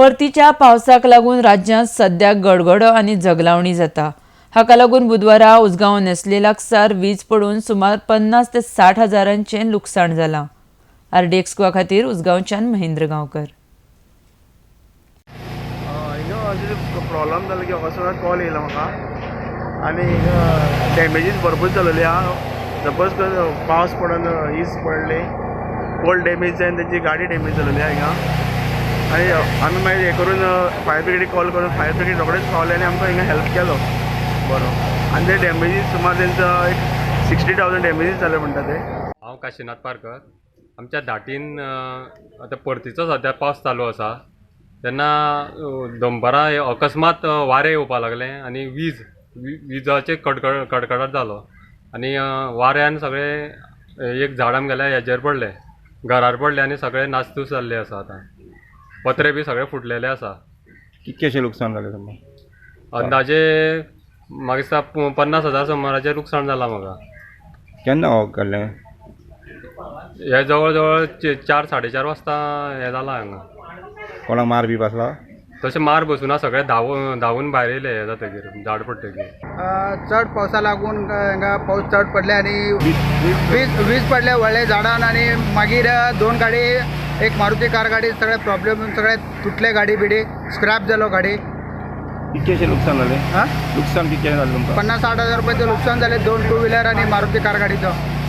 परतीच्या पावसाक लागून राज्यांत सध्या गडगडो आनी जगलावणी जाता। हाका लागून बुधवारा उसगांव नेसले लागसार वीज पडून सुमार 50 ते 60 हजारांचें लुकसाण जालां। RD एक्सक्वा खातीर उसगांवच्यान महेंद्र गांवकर। प्रॉब्लम जालो की अकस्मात कॉल येयलो म्हाका आनी डॅमेजीस भरपूर जालोली आहा। सपोज पावस पडून इस पडले पोल डॅमेज जावन तेंची गाडी डॅमेज जालोली आहा हिंगा आनी आमी मागीर हें करून फायर ब्रिगेडीक कॉल करून फायर ब्रिगेड रोखडेच पावले आनी आमकां हिंगा हेल्प केलो बरो। आनी ते डॅमेजीस सुमार तेंचो एक 60,000 डॅमेजीस जाले म्हणटा ते। हांव काशीनाथ पारकर। आमच्या धाटीन आतां परतीचो सद्या पावस चालू आसा तेन्ना दनपारां अकस्मात वारें येवपाक लागलें आनी विजाचे कडकडाट जालो आनी वाऱ्यान सगळे एक झाड आमगेल्या हेजेर पडले, घरार पडले आनी सगळे नासधूस जाल्ले आसा। आतां पत्रे बी सगळे फुटलेले आसा। कितकेशें लुकसाण जालें समज अंदाजे म्हाका दिसता 50,000 सुमाराचें लुकसाण जालां म्हाका। केन्ना हो केल्लें? हे जवळ जवळ 4-4:30 वाजता हें जालां हांगा। कोणाक मार बी बसला? तशें मार बसूना, सगळे धांवून भायर येयले हे जातकीर झाड पडटकीर। चड पावसा लागून हांगा पावस चड पडले आनी वीज पडले व्हडले झाडान आनी मागीर 2 गाडी, एक मारुती कार गाडी सगळे प्रॉब्लेम सगळे तुटले, गाडी बिडी स्क्रॅप जालो गाडी। कितकेशें लुकसाण जालें? हां लुकसाण कितकें जालें तुमकां? 50-60 हजार रुपयाचें लुकसाण जालें 2 टू व्हिलर आनी मारुती कार गाडीचो।